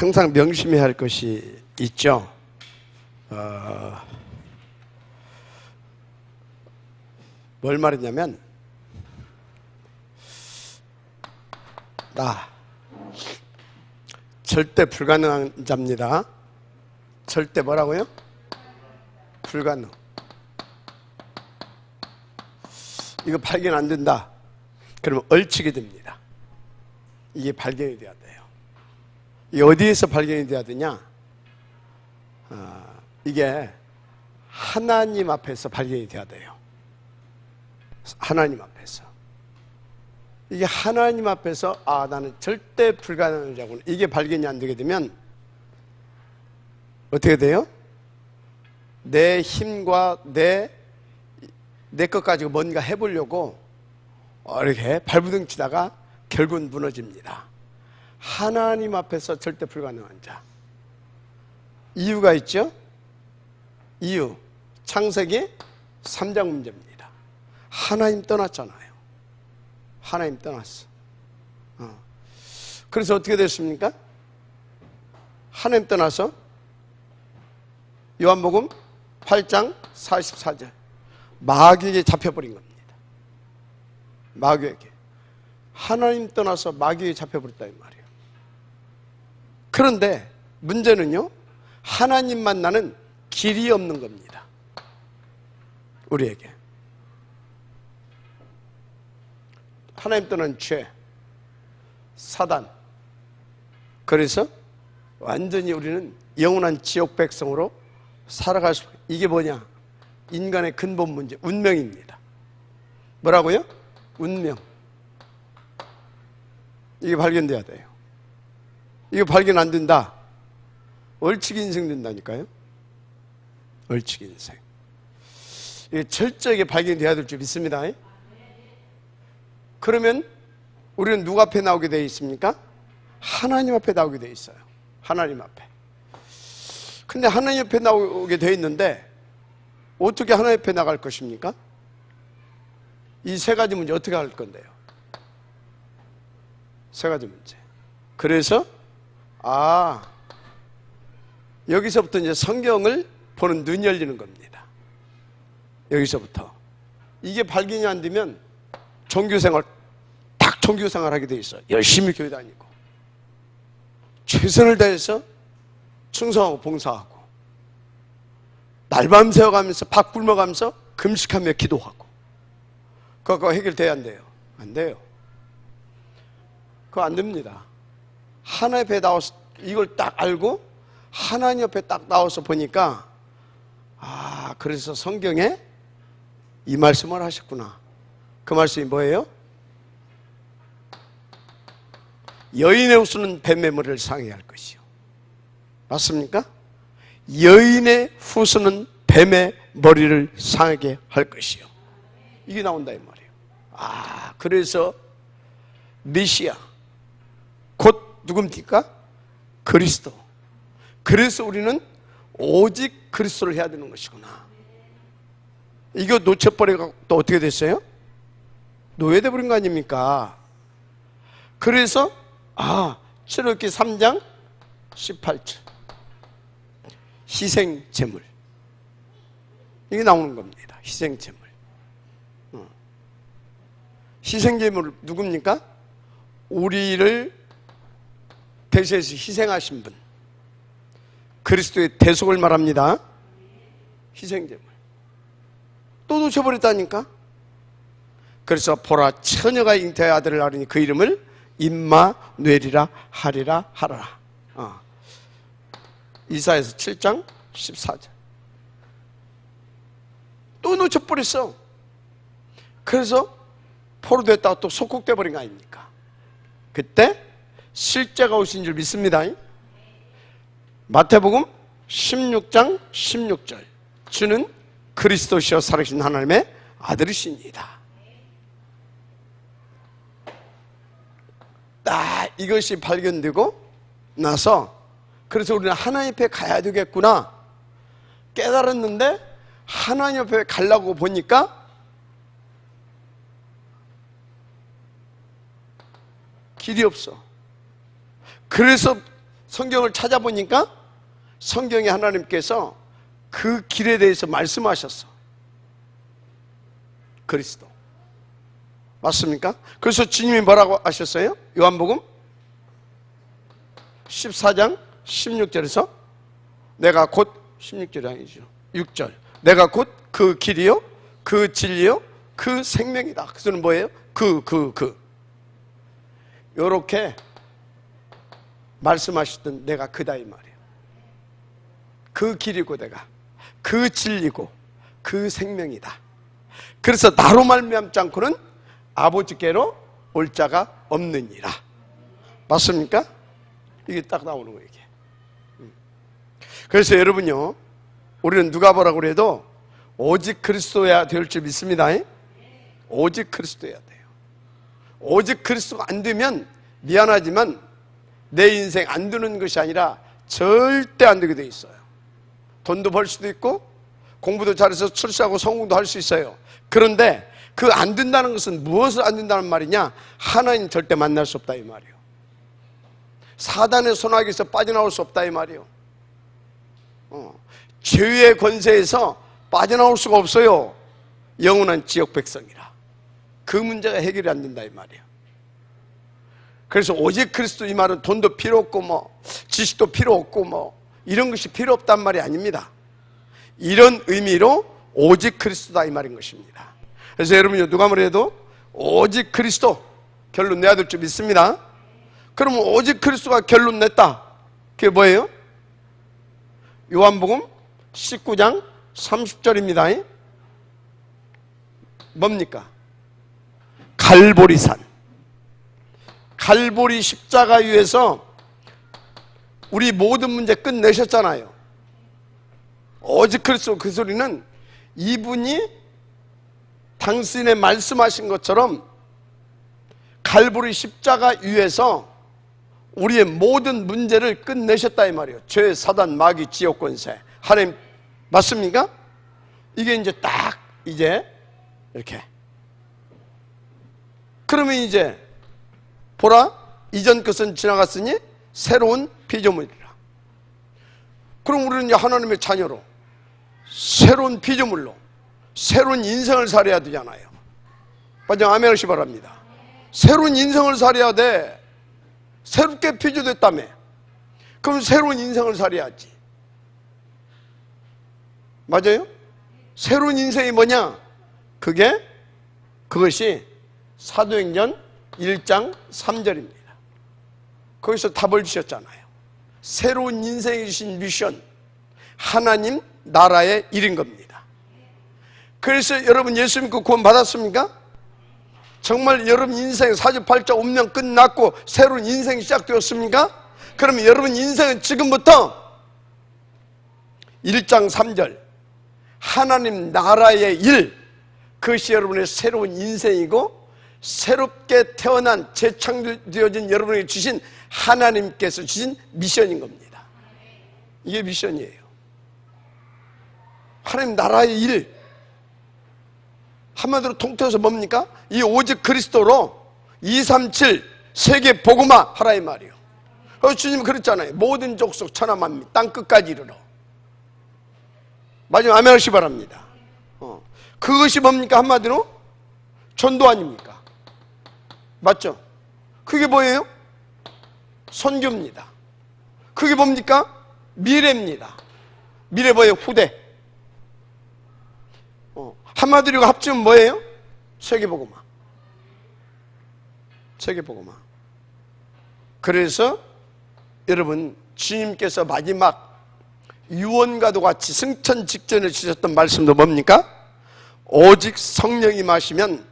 항상 명심해야 할 것이 있죠. 뭘 말했냐면, 나 절대 불가능한 자입니다. 절대 뭐라고요? 불가능. 이거 발견 안 된다 그러면 얼치게 됩니다. 이게 발견이 돼야 돼요. 이게 어디에서 발견이 돼야 되냐? 이게 하나님 앞에서 발견이 돼야 돼요. 하나님 앞에서. 이게 하나님 앞에서 나는 절대 불가능한 자구나, 이게 발견이 안 되게 되면 어떻게 돼요? 내 힘과 내 것 가지고 뭔가 해보려고 이렇게 발부둥 치다가 결국은 무너집니다. 하나님 앞에서 절대 불가능한 자. 이유가 있죠? 이유. 창세기 3장 문제입니다. 하나님 떠났잖아요. 하나님 떠났어. 그래서 어떻게 됐습니까? 하나님 떠나서 요한복음 8장 44절 마귀에게 잡혀버린 겁니다. 마귀에게. 하나님 떠나서 마귀에게 잡혀버렸다 이 말이에요. 그런데 문제는요, 하나님 만나는 길이 없는 겁니다. 우리에게. 하나님 떠난 죄, 사단. 그래서 완전히 우리는 영원한 지옥 백성으로 살아갈 수, 이게 뭐냐? 인간의 근본 문제, 운명입니다. 뭐라고요? 운명. 이게 발견돼야 돼요. 이거 발견 안 된다, 얼치기 인생 된다니까요. 얼치기 인생. 이게 철저하게 발견돼야 될 줄 믿습니다. 그러면 우리는 누구 앞에 나오게 되어 있습니까? 하나님 앞에 나오게 되어 있어요. 하나님 앞에. 근데 하나님 앞에 나오게 되어 있는데 어떻게 하나님 앞에 나갈 것입니까? 이 세 가지 문제 어떻게 할 건데요? 세 가지 문제. 그래서 여기서부터 이제 성경을 보는 눈이 열리는 겁니다. 여기서부터. 이게 발견이 안 되면 종교생활, 딱 종교생활 하게 돼 있어요. 열심히 교회 다니고 최선을 다해서 충성하고 봉사하고 날밤 새워가면서 밥 굶어가면서 금식하며 기도하고. 그거 해결돼야 안 돼요? 안 돼요. 그거 안 됩니다. 하나님 앞에 나와서 이걸 딱 알고 하나님 옆에 딱 나와서 보니까 그래서 성경에 이 말씀을 하셨구나. 그 말씀이 뭐예요? 여인의 후손은 뱀의 머리를 상하게 할 것이요. 맞습니까? 여인의 후손은 뱀의 머리를 상하게 할 것이요. 이게 나온다 이 말이에요. 그래서 메시아 곧 누굽니까? 그리스도. 그래서 우리는 오직 그리스도를 해야 되는 것이구나. 이거 놓쳐버리고 또 어떻게 됐어요? 노예돼 버린 거 아닙니까? 그래서 출애굽기 3장 18절 희생제물, 이게 나오는 겁니다. 희생제물. 희생제물 누굽니까? 우리를 대신해서 희생하신 분, 그리스도의 대속을 말합니다. 희생제물. 또 놓쳐버렸다니까. 그래서 보라, 처녀가 잉태의 아들을 낳으니 그 이름을 임마누엘이라 하리라 하라. 이사야서 7장 14절. 또 놓쳐버렸어. 그래서 포로됐다가 또 속국돼 버린 거 아닙니까? 그때 실제가 오신 줄 믿습니다. 마태복음 16장 16절. 주는 그리스도시여 살아계신 하나님의 아들이시니이다. 이것이 발견되고 나서 그래서 우리는 하나님 앞에 가야 되겠구나 깨달았는데, 하나님 앞에 가려고 보니까 길이 없어. 그래서 성경을 찾아보니까 성경에 하나님께서 그 길에 대해서 말씀하셨어. 그리스도. 맞습니까? 그래서 주님이 뭐라고 하셨어요? 요한복음 14장 16절에서 내가 곧 16절이 아니죠. 6절. 내가 곧 그 길이요, 그 진리요, 그 생명이다. 그 소리는 뭐예요? 요렇게 말씀하셨던 내가 그다 이 말이에요. 그 길이고 내가 그 진리고 그 생명이다. 그래서 나로 말미암지 않고는 아버지께로 올 자가 없느니라. 맞습니까? 이게 딱 나오는 거예요, 이게. 그래서 여러분요, 우리는 누가 뭐라고 그래도 오직 그리스도여야 될 줄 믿습니다. 오직 그리스도여야 돼요. 오직 그리스도가 안 되면 미안하지만 내 인생 안 되는 것이 아니라 절대 안 되게 돼 있어요. 돈도 벌 수도 있고 공부도 잘해서 출세하고 성공도 할 수 있어요. 그런데 그 안 된다는 것은 무엇을 안 된다는 말이냐? 하나님 절대 만날 수 없다 이 말이에요. 사단의 손아귀에서 빠져나올 수 없다 이 말이에요. 죄의 권세에서 빠져나올 수가 없어요. 영원한 지역 백성이라. 그 문제가 해결이 안 된다 이 말이에요. 그래서 오직 그리스도 이 말은 돈도 필요 없고 뭐 지식도 필요 없고 뭐 이런 것이 필요 없단 말이 아닙니다. 이런 의미로 오직 그리스도다 이 말인 것입니다. 그래서 여러분이 누가 뭐래도 오직 그리스도 결론 내야 될 줄 믿습니다. 그러면 오직 그리스도가 결론 냈다. 그게 뭐예요? 요한복음 19장 30절입니다. 뭡니까? 갈보리산. 갈보리 십자가 위에서 우리 모든 문제 끝내셨잖아요. 오직 그리스도. 그 소리는 이분이 당신의 말씀하신 것처럼 갈보리 십자가 위에서 우리의 모든 문제를 끝내셨다 이 말이에요. 죄, 사단, 마귀, 지옥 권세. 하나님 맞습니까? 이게 이제 딱 이제 이렇게. 그러면 이제 보라, 이전 것은 지나갔으니 새로운 피조물이라. 그럼 우리는 이제 하나님의 자녀로 새로운 피조물로 새로운 인생을 살아야 되잖아요. 맞아요? 아멘 하시 바랍니다. 새로운 인생을 살아야 돼. 새롭게 피조됐다며. 그럼 새로운 인생을 살아야지. 맞아요? 새로운 인생이 뭐냐? 그것이 사도행전 1장 3절입니다. 거기서 답을 주셨잖아요. 새로운 인생이 주신 미션, 하나님 나라의 일인 겁니다. 그래서 여러분 예수 믿고 구원 받았습니까? 정말 여러분 인생 사주팔자 운명 끝났고 새로운 인생이 시작되었습니까? 그러면 여러분 인생은 지금부터 1장 3절 하나님 나라의 일, 그것이 여러분의 새로운 인생이고 새롭게 태어난 재창조되어진 여러분에게 주신 하나님께서 주신 미션인 겁니다. 이게 미션이에요. 하나님 나라의 일, 한마디로 통틀어서 뭡니까? 이 오직 그리스도로 237 세계 복음화 하라 이 말이에요. 주님 그랬잖아요. 모든 족속 천하만민 땅 끝까지 이르러. 마지막 아멘 하시 바랍니다. 그것이 뭡니까? 한마디로 전도 아닙니까? 맞죠? 그게 뭐예요? 선교입니다. 그게 뭡니까? 미래입니다. 미래 뭐예요? 후대. 한마디로 합치면 뭐예요? 세계복음화. 세계복음화. 그래서 여러분 주님께서 마지막 유언과도 같이 승천 직전에 주셨던 말씀도 뭡니까? 오직 성령이 마시면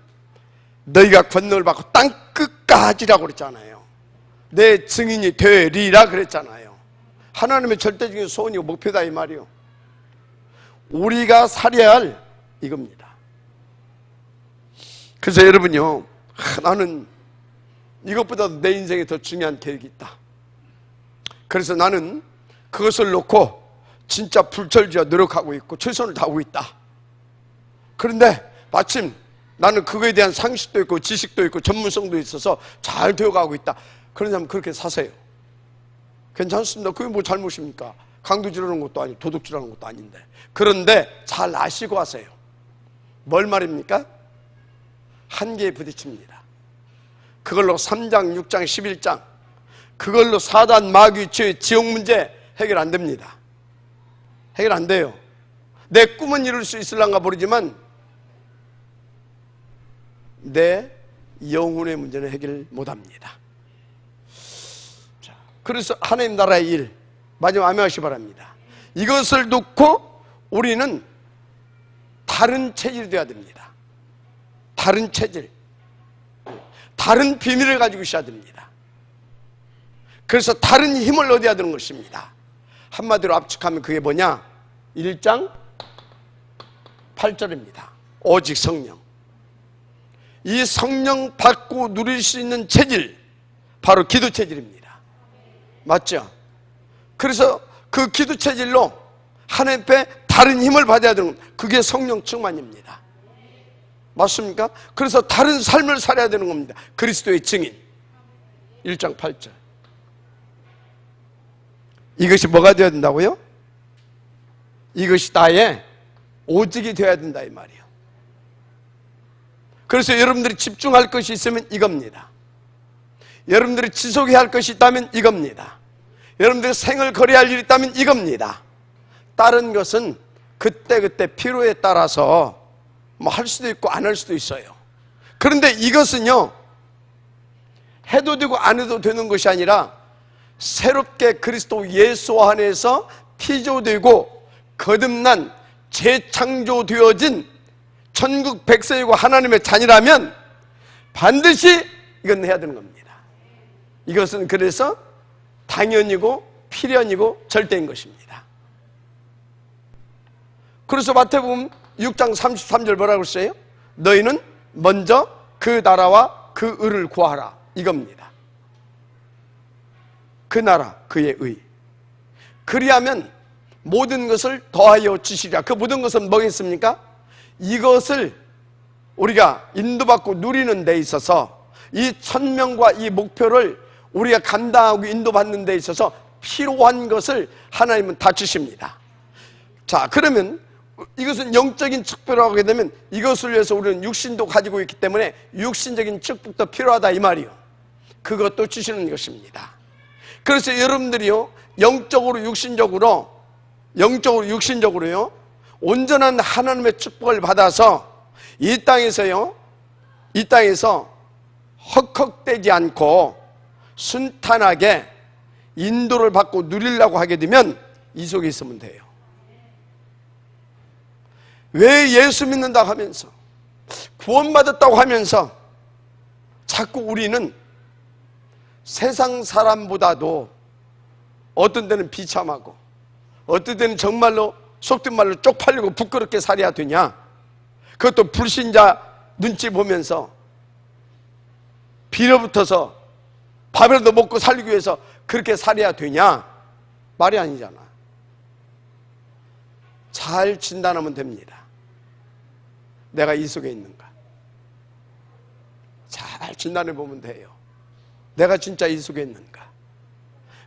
너희가 권능을 받고 땅 끝까지라고 그랬잖아요. 내 증인이 되리라 그랬잖아요. 하나님의 절대적인 소원이고 목표다 이 말이요. 우리가 살아야 할 이겁니다. 그래서 여러분요, 나는 이것보다도 내 인생에 더 중요한 계획이 있다. 그래서 나는 그것을 놓고 진짜 불철주야 노력하고 있고 최선을 다하고 있다. 그런데 마침 나는 그거에 대한 상식도 있고 지식도 있고 전문성도 있어서 잘 되어가고 있다. 그런 사람 그렇게 사세요. 괜찮습니다. 그게 뭐 잘못입니까? 강도질하는 것도 아니고 도둑질하는 것도 아닌데. 그런데 잘 아시고 하세요. 뭘 말입니까? 한계에 부딪힙니다. 그걸로 3장, 6장, 11장 그걸로 사단, 마귀, 죄, 지옥 문제 해결 안 됩니다. 해결 안 돼요. 내 꿈은 이룰 수 있을란가 모르지만 내 영혼의 문제는 해결 못합니다. 자, 그래서 하나님 나라의 일 마지막 암행하시기 바랍니다. 이것을 놓고 우리는 다른 체질이 되어야 됩니다. 다른 체질, 다른 비밀을 가지고 있어야 됩니다. 그래서 다른 힘을 얻어야 되는 것입니다. 한마디로 압축하면 그게 뭐냐? 1장 8절입니다. 오직 성령. 이 성령 받고 누릴 수 있는 체질, 바로 기도 체질입니다. 맞죠? 그래서 그 기도 체질로 하나님 앞에 다른 힘을 받아야 되는 겁니다. 그게 성령 충만입니다. 맞습니까? 그래서 다른 삶을 살아야 되는 겁니다. 그리스도의 증인. 1장 8절. 이것이 뭐가 되어야 된다고요? 이것이 나의 오직이 되어야 된다 이 말이에요. 그래서 여러분들이 집중할 것이 있으면 이겁니다. 여러분들이 지속해야 할 것이 있다면 이겁니다. 여러분들이 생을 거래할 일이 있다면 이겁니다. 다른 것은 그때그때 필요에 따라서 뭐 할 수도 있고 안 할 수도 있어요. 그런데 이것은요, 해도 되고 안 해도 되는 것이 아니라 새롭게 그리스도 예수 안에서 피조되고 거듭난 재창조되어진 천국 백성이고 하나님의 자녀라면 반드시 이건 해야 되는 겁니다. 이것은 그래서 당연이고 필연이고 절대인 것입니다. 그래서 마태복음 6장 33절 뭐라고 했어요? 너희는 먼저 그 나라와 그 의를 구하라 이겁니다. 그 나라, 그의 의. 그리하면 모든 것을 더하여 주시리라. 그 모든 것은 뭐겠습니까? 이것을 우리가 인도받고 누리는 데 있어서 이 천명과 이 목표를 우리가 감당하고 인도받는 데 있어서 필요한 것을 하나님은 다 주십니다. 자, 그러면 이것은 영적인 축복이라고 하게 되면 이것을 위해서 우리는 육신도 가지고 있기 때문에 육신적인 축복도 필요하다 이 말이요. 그것도 주시는 것입니다. 그래서 여러분들이요, 영적으로 육신적으로요 온전한 하나님의 축복을 받아서 이 땅에서 헉헉대지 않고 순탄하게 인도를 받고 누리려고 하게 되면 이 속에 있으면 돼요. 왜 예수 믿는다고 하면서 구원받았다고 하면서 자꾸 우리는 세상 사람보다도 어떤 데는 비참하고 어떤 데는 정말로 속된 말로 쪽팔리고 부끄럽게 살아야 되냐? 그것도 불신자 눈치 보면서 빌어붙어서 밥이라도 먹고 살기 위해서 그렇게 살아야 되냐? 말이 아니잖아. 잘 진단하면 됩니다. 내가 이 속에 있는가? 잘 진단해 보면 돼요. 내가 진짜 이 속에 있는가?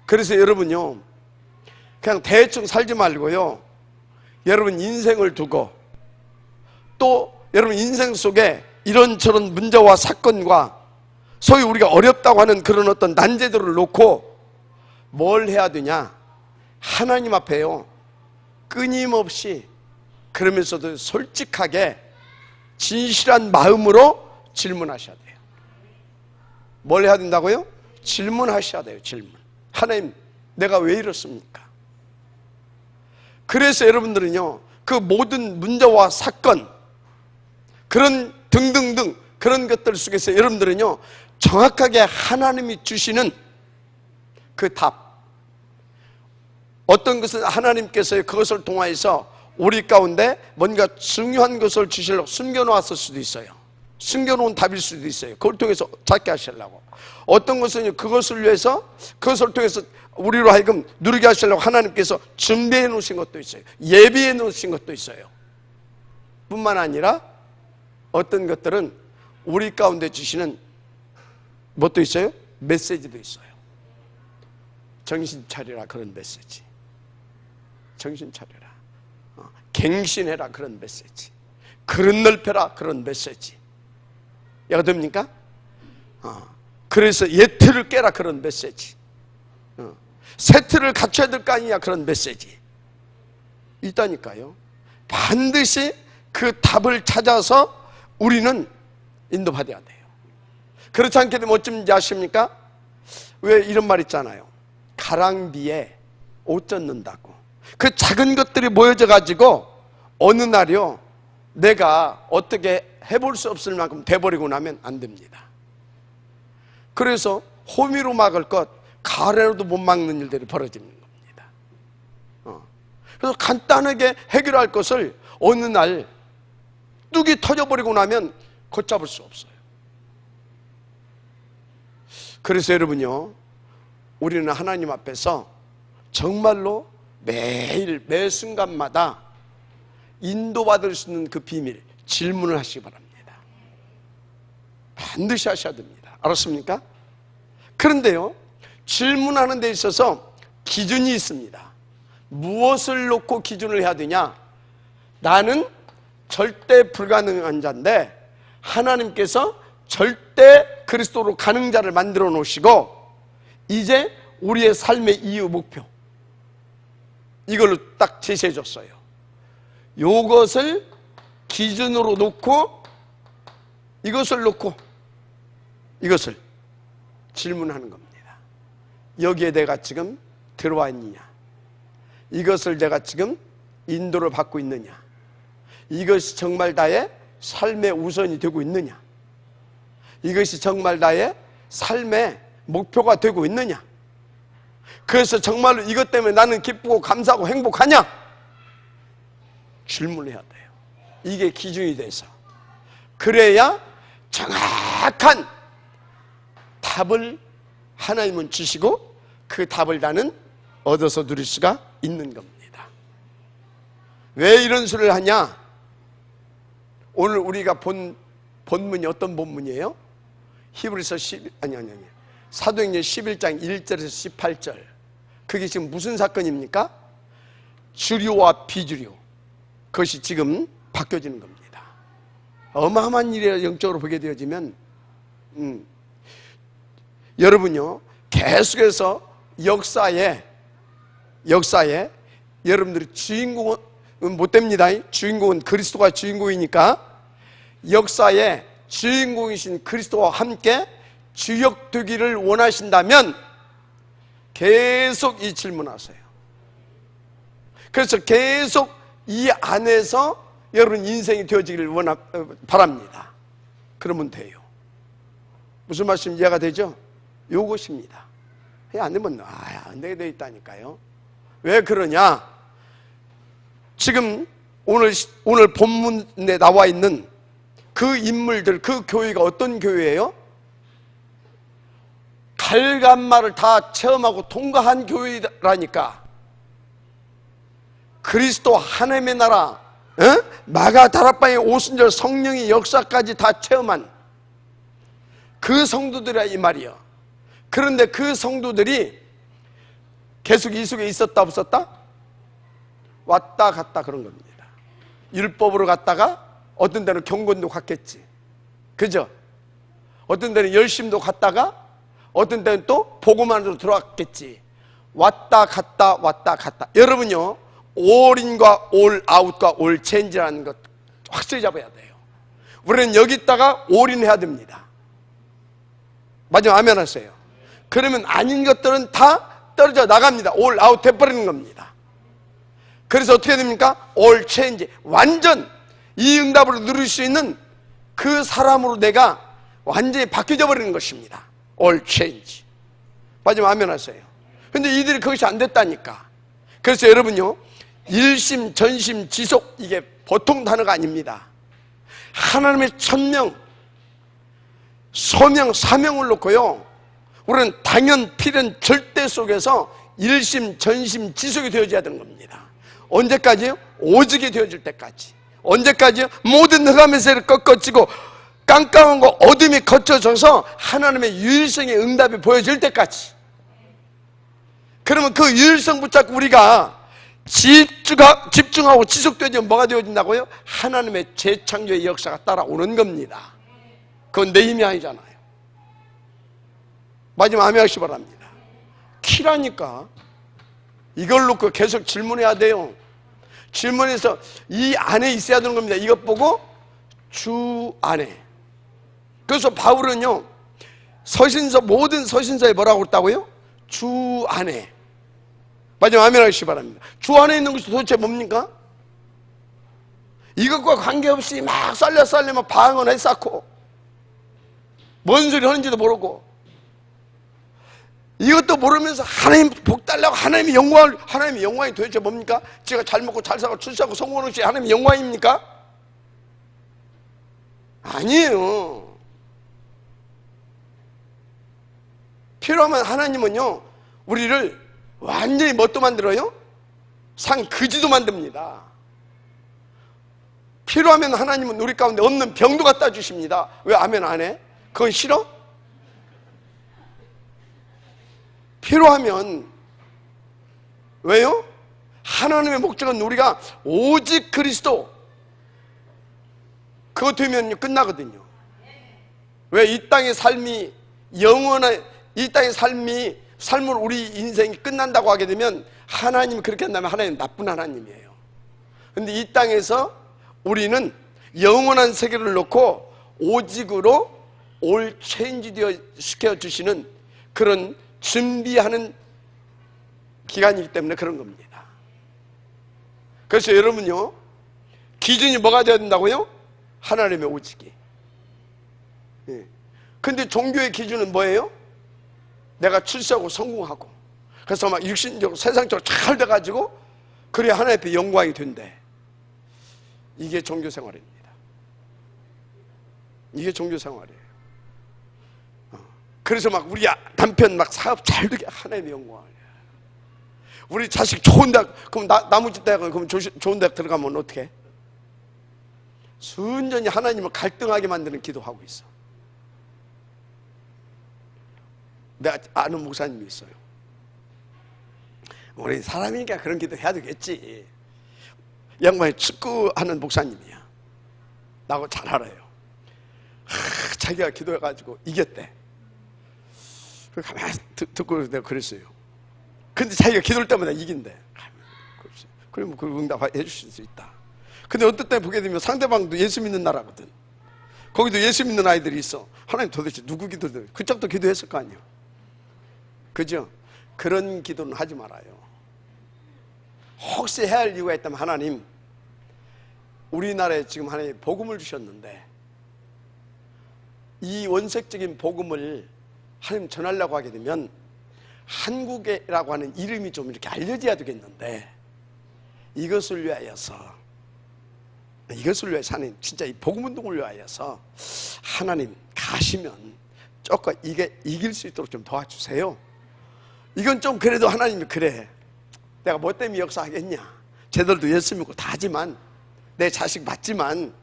그래서 여러분요, 그냥 대충 살지 말고요, 여러분 인생을 두고 또 여러분 인생 속에 이런저런 문제와 사건과 소위 우리가 어렵다고 하는 그런 어떤 난제들을 놓고 뭘 해야 되냐? 하나님 앞에요, 끊임없이 그러면서도 솔직하게 진실한 마음으로 질문하셔야 돼요. 뭘 해야 된다고요? 질문하셔야 돼요. 질문. 하나님, 내가 왜 이렇습니까? 그래서 여러분들은요, 그 모든 문제와 사건, 그런 등등등 그런 것들 속에서 여러분들은요, 정확하게 하나님이 주시는 그 답, 어떤 것은 하나님께서 그것을 통하여서 우리 가운데 뭔가 중요한 것을 주시려고 숨겨놓았을 수도 있어요. 숨겨놓은 답일 수도 있어요. 그걸 통해서 찾게 하시려고. 어떤 것은 그것을 위해서, 그것을 통해서 우리로 하여금 누리게 하시려고 하나님께서 준비해 놓으신 것도 있어요. 예비해 놓으신 것도 있어요. 뿐만 아니라 어떤 것들은 우리 가운데 주시는 뭣도 있어요? 메시지도 있어요. 정신 차리라 그런 메시지. 정신 차리라. 갱신해라 그런 메시지. 그릇 넓혀라 그런 메시지. 이해가 됩니까? 그래서 예틀을 깨라 그런 메시지. 새 틀을 갖춰야 될 거 아니냐 그런 메시지 있다니까요. 반드시 그 답을 찾아서 우리는 인도받아야 돼요. 그렇지 않게 되면 어쩌는지 아십니까? 왜 이런 말 있잖아요. 가랑비에 옷 젖는다고. 그 작은 것들이 모여져 가지고 어느 날이요 내가 어떻게 해볼 수 없을 만큼 돼버리고 나면 안 됩니다. 그래서 호미로 막을 것 가래로도 못 막는 일들이 벌어지는 겁니다. 그래서 간단하게 해결할 것을 어느 날 뚝이 터져버리고 나면 걷잡을 수 없어요. 그래서 여러분요, 우리는 하나님 앞에서 정말로 매일 매 순간마다 인도받을 수 있는 그 비밀 질문을 하시기 바랍니다. 반드시 하셔야 됩니다. 알았습니까? 그런데요, 질문하는 데 있어서 기준이 있습니다. 무엇을 놓고 기준을 해야 되냐? 나는 절대 불가능한 자인데 하나님께서 절대 그리스도로 가는 자를 만들어 놓으시고 이제 우리의 삶의 이유 목표 이걸로 딱 제시해 줬어요. 요것을 기준으로 놓고 이것을 놓고 이것을 질문하는 겁니다. 여기에 내가 지금 들어와 있느냐? 이것을 내가 지금 인도를 받고 있느냐? 이것이 정말 나의 삶의 우선이 되고 있느냐? 이것이 정말 나의 삶의 목표가 되고 있느냐? 그래서 정말로 이것 때문에 나는 기쁘고 감사하고 행복하냐? 질문해야 돼요. 이게 기준이 돼서 그래야 정확한 답을 하나님은 주시고 그 답을 나는 얻어서 누릴 수가 있는 겁니다. 왜 이런 소리를 하냐? 오늘 우리가 본 본문이 어떤 본문이에요? 히브리서 사도행전 11장 1절에서 18절. 그게 지금 무슨 사건입니까? 주류와 비주류, 그것이 지금 바뀌어지는 겁니다. 어마어마한 일이에요. 영적으로 보게 되어지면 여러분요, 계속해서 역사에 여러분들이 주인공은 못 됩니다. 주인공은 그리스도가 주인공이니까 역사에 주인공이신 그리스도와 함께 주역되기를 원하신다면 계속 이 질문하세요. 그래서 계속 이 안에서 여러분 인생이 되어지기를 바랍니다. 그러면 돼요. 무슨 말씀 이해가 되죠? 요것입니다. 안 되면 안 되게 되어 있다니까요. 왜 그러냐? 지금 오늘 본문에 나와 있는 그 인물들, 그 교회가 어떤 교회예요? 갈간말을 다 체험하고 통과한 교회라니까. 그리스도 하나님의 나라, 마가다락방의 오순절 성령의 역사까지 다 체험한 그 성도들이야 이 말이야. 그런데 그 성도들이 계속 이 속에 있었다 없었다? 왔다 갔다 그런 겁니다. 율법으로 갔다가 어떤 데는 경건도 갔겠지, 그죠? 어떤 데는 열심도 갔다가 어떤 때는 또 복음안으로 들어왔겠지. 왔다 갔다 왔다 갔다. 여러분요, 올인과 올아웃과 올체인지라는 것 확실히 잡아야 돼요. 우리는 여기 있다가 올인해야 됩니다. 맞아, 아멘 하세요. 그러면 아닌 것들은 다 떨어져 나갑니다. 올아웃 돼버리는 겁니다. 그래서 어떻게 됩니까? 올체인지, 완전 이 응답으로 누릴 수 있는 그 사람으로 내가 완전히 바뀌어져 버리는 것입니다. All change. 맞으면 아멘 하세요. 근데 이들이 그것이 안 됐다니까. 그래서 여러분요, 일심, 전심, 지속, 이게 보통 단어가 아닙니다. 하나님의 천명, 소명, 사명을 놓고요, 우리는 당연, 필연, 절대 속에서 일심, 전심, 지속이 되어져야 되는 겁니다. 언제까지요? 오직이 되어질 때까지. 언제까지요? 모든 흑암의 꺾어지고 깜깜한 거 어둠이 거쳐져서 하나님의 유일성의 응답이 보여질 때까지. 그러면 그 유일성 붙잡고 우리가 집중하고 지속되면 뭐가 되어진다고요? 하나님의 재창조의 역사가 따라오는 겁니다. 그건 내 힘이 아니잖아요. 마지막 아멘 하시기 바랍니다. 키라니까. 이걸 놓고 계속 질문해야 돼요. 질문해서 이 안에 있어야 되는 겁니다. 이것 보고 주 안에. 그래서 바울은요, 모든 서신서에 뭐라고 했다고요? 주 안에. 마지막 아멘 하시기 바랍니다. 주 안에 있는 것이 도대체 뭡니까? 이것과 관계없이 막 썰려 막 방언을 쌓고 뭔 소리 하는지도 모르고 이것도 모르면서 하나님 복 달라고 하나님의 영광이 도대체 뭡니까? 제가 잘 먹고 잘 살고 출세하고 성공하는 것이 하나님의 영광입니까? 아니에요. 필요하면 하나님은요, 우리를 완전히 뭣도 만들어요? 상그지도 만듭니다. 필요하면 하나님은 우리 가운데 없는 병도 갖다 주십니다. 왜 아멘 안 해? 그건 싫어? 필요하면. 왜요? 하나님의 목적은 우리가 오직 그리스도, 그거 되면 끝나거든요. 왜? 이 땅의 삶이 영원한, 이 땅의 삶을 우리 인생이 끝난다고 하게 되면 하나님이 그렇게 한다면 하나님은 나쁜 하나님이에요. 근데 이 땅에서 우리는 영원한 세계를 놓고 오직으로 올 체인지 시켜주시는 그런 준비하는 기간이기 때문에 그런 겁니다. 그래서 여러분요, 기준이 뭐가 되어야 된다고요? 하나님의 오직이. 근데 종교의 기준은 뭐예요? 내가 출세하고 성공하고, 그래서 막 육신적으로 세상적으로 잘 돼가지고 그래야 하나님 앞에 영광이 된대. 이게 종교 생활입니다. 이게 종교 생활이에요. 그래서 막 우리 남편 막 사업 잘 되게 하나님의 영광을, 우리 자식 좋은 대학, 그럼 나머지 대학, 그럼 좋은 대학 들어가면 어떻게? 순전히 하나님을 갈등하게 만드는 기도하고 있어. 내가 아는 목사님이 있어요. 우리 사람이니까 그런 기도 해야 되겠지. 양반이 축구하는 목사님이야. 나하고 잘 알아요. 자기가 기도해가지고 이겼대. 가만히 듣고 내가 그랬어요. 근데 자기가 기도할 때마다 이긴대. 그러면 그 응답해 주실 수 있다. 근데 어떤 때 보게 되면 상대방도 예수 믿는 나라거든. 거기도 예수 믿는 아이들이 있어. 하나님 도대체 누구 기도를, 그쪽도 기도했을 거 아니에요. 그죠? 그런 기도는 하지 말아요. 혹시 해야 할 이유가 있다면, 하나님, 우리나라에 지금 하나님 복음을 주셨는데 이 원색적인 복음을 하나님 전하려고 하게 되면 한국이라고 하는 이름이 좀 이렇게 알려져야 되겠는데, 이것을 위하여서 하나님 진짜 이 복음운동을 위하여서 하나님 가시면 조금 이게 이길 수 있도록 좀 도와주세요. 이건 좀 그래도 하나님이, 그래, 내가 뭐 때문에 역사하겠냐, 쟤들도 예수 믿고 다 하지만, 내 자식 맞지만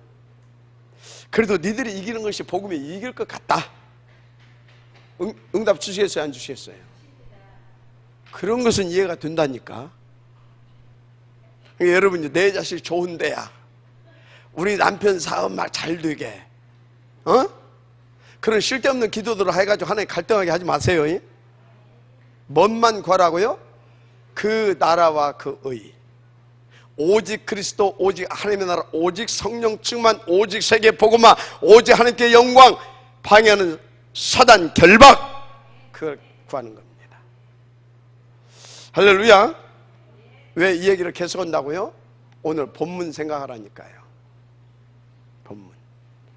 그래도 니들이 이기는 것이 복음이 이길 것 같다. 응답 주시겠어요, 안 주시겠어요? 그런 것은 이해가 된다니까. 그러니까 여러분, 내 자식 좋은 대학, 우리 남편 사업 막 잘 되게, 그런 쓸데없는 기도들을 해가지고 하나님 갈등하게 하지 마세요. 뭔만 구하라고요? 그 나라와 그 의, 오직 그리스도, 오직 하나님의 나라, 오직 성령 충만, 오직 세계 복음화, 오직 하나님께 영광, 방해하는 사단 결박, 그걸 구하는 겁니다. 할렐루야. 왜 이 얘기를 계속 한다고요? 오늘 본문 생각하라니까요. 본문.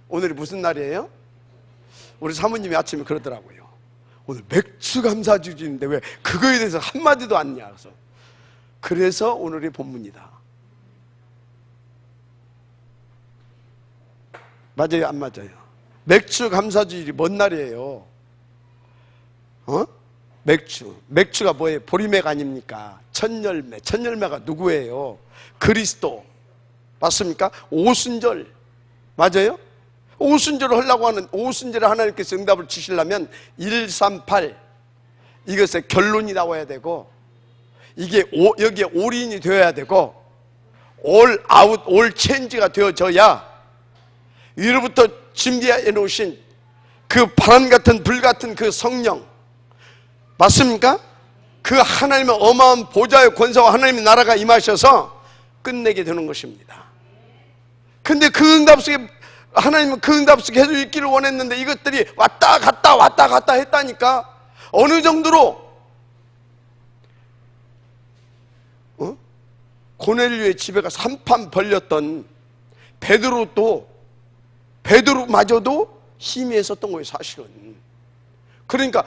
오늘이 무슨 날이에요? 우리 사모님이 아침에 그러더라고요. 오늘 맥주 감사주일인데 왜 그거에 대해서 한마디도 안 냐. 그래서 오늘이 본문이다. 맞아요, 안 맞아요? 맥주 감사주일이 뭔 날이에요? 맥주가 뭐예요? 보리맥 아닙니까? 첫열매가 누구예요? 그리스도. 맞습니까? 오순절. 맞아요? 오순절을 하려고 하는, 오순절에 하나님께서 응답을 주시려면 138, 이것의 결론이 나와야 되고, 이게 여기에 올인이 되어야 되고 올 아웃, 올 체인지가 되어져야 위로부터 준비해 놓으신 그 바람 같은 불 같은 그 성령, 맞습니까? 그 하나님의 어마어마한 보좌의 권세와 하나님의 나라가 임하셔서 끝내게 되는 것입니다. 근데 그 응답 속에 하나님은 그 응답 속에 계속 있기를 원했는데 이것들이 왔다 갔다 왔다 갔다 했다니까. 어느 정도로 고넬료의 집에가 산판 벌렸던 베드로마저도 힘이 있었던 거예요, 사실은. 그러니까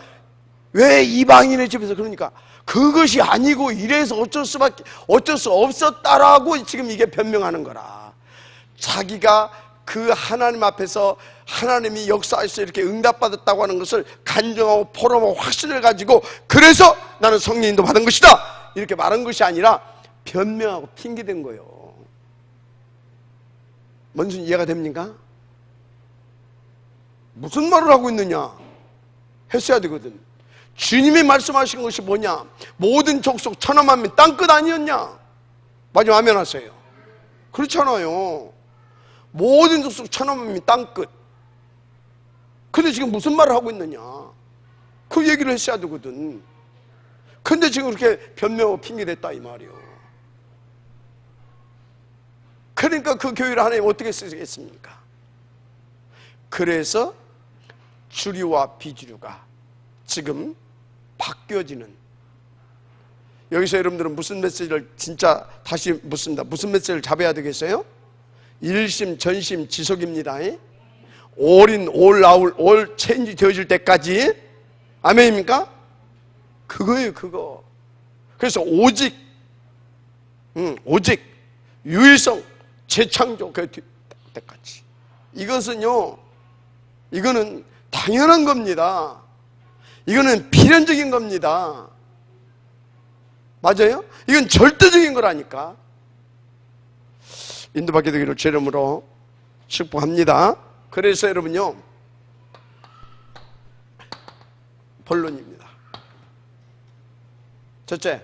왜 이방인의 집에서, 그러니까 그것이 아니고 이래서 어쩔 수 없었다라고 지금 이게 변명하는 거라. 자기가 그 하나님 앞에서 하나님이 역사에서 이렇게 응답받았다고 하는 것을 간증하고 포럼하고 확신을 가지고, 그래서 나는 성령님도 받은 것이다 이렇게 말한 것이 아니라 변명하고 핑계댄 거예요. 뭔지 이해가 됩니까? 무슨 말을 하고 있느냐 했어야 되거든. 주님이 말씀하신 것이 뭐냐? 모든 족속 천하만민 땅끝 아니었냐? 마지막 아멘 하세요. 그렇잖아요. 모든 족속 천하만민 땅끝. 근데 지금 무슨 말을 하고 있느냐? 그 얘기를 했어야 되거든. 근데 지금 그렇게 변명하고 핑계댔다 이 말이요. 그러니까 그 교회를 하나님 어떻게 쓰시겠습니까? 그래서 주류와 비주류가 지금 바뀌어지는, 여기서 여러분들은 무슨 메시지를 진짜 다시 묻습니다. 무슨 메시지를 잡아야 되겠어요? 일심 전심 지속입니다. 올인 올 체인지 되어질 때까지. 아멘입니까? 그거예요, 그거. 그래서 오직 유일성 재창조 그 때까지. 이거는 당연한 겁니다. 이거는 필연적인 겁니다. 맞아요? 이건 절대적인 거라니까. 인도받게 되기를 주 이름으로 축복합니다. 그래서 여러분요, 본론입니다. 첫째,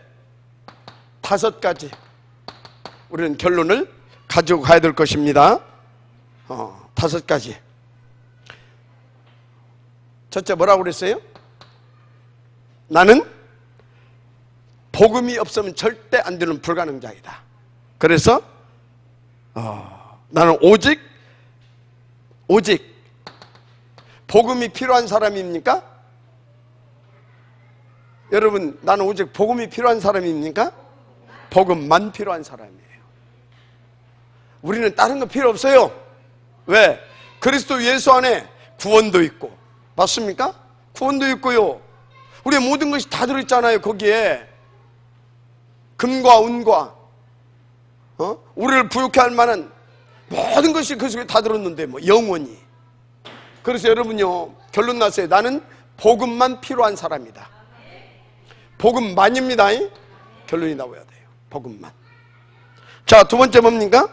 5가지 우리는 결론을 가지고 가야 될 것입니다. 5가지. 첫째, 뭐라고 그랬어요? 나는 복음이 없으면 절대 안 되는 불가능자이다. 그래서 나는 오직 복음이 필요한 사람입니까? 여러분, 나는 오직 복음이 필요한 사람입니까? 복음만 필요한 사람이에요. 우리는 다른 거 필요 없어요. 왜? 그리스도 예수 안에 구원도 있고, 맞습니까? 구원도 있고요. 우리의 모든 것이 다 들어있잖아요. 거기에 금과 은과 우리를 부욕해 할 만한 모든 것이 그 속에 다 들었는데 뭐 영원히. 그래서 여러분요, 결론 났어요. 나는 복음만 필요한 사람이다. 복음만입니다. 결론이 나와야 돼요. 복음만. 자, 두 번째 뭡니까?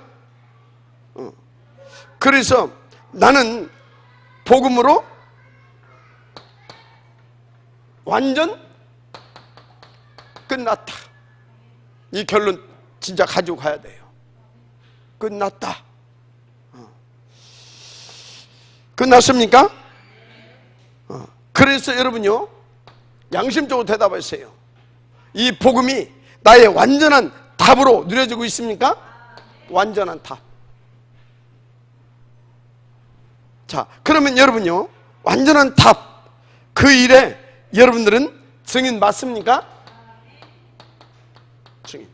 그래서 나는 복음으로 완전 끝났다. 이 결론 진짜 가지고 가야 돼요. 끝났다. 끝났습니까? 그래서 여러분요, 양심적으로 대답하세요. 이 복음이 나의 완전한 답으로 누려지고 있습니까? 완전한 답. 자, 그러면 여러분요, 완전한 답, 그 일에 여러분들은 증인 맞습니까? 증인.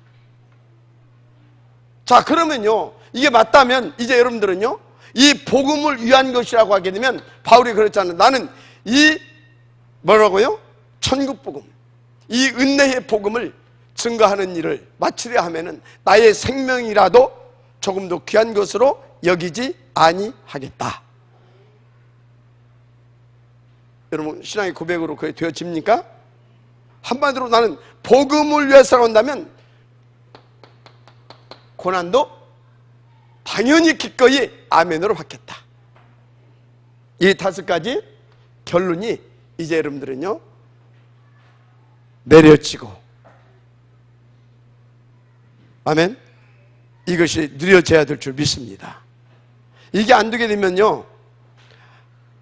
자, 그러면요, 이게 맞다면 이제 여러분들은요, 이 복음을 위한 것이라고 하게 되면, 바울이 그랬잖아요. 나는 이 뭐라고요? 천국 복음, 이 은혜의 복음을 증거하는 일을 마치려 하면은 나의 생명이라도 조금 더 귀한 것으로 여기지 아니하겠다. 여러분, 신앙의 고백으로 그게 되어집니까? 한마디로 나는 복음을 위해 살아온다면 고난도 당연히 기꺼이 아멘으로 받겠다. 이 5가지 결론이 이제 여러분들은요, 내려지고 아멘. 이것이 누려져야 될 줄 믿습니다. 이게 안 되게 되면요,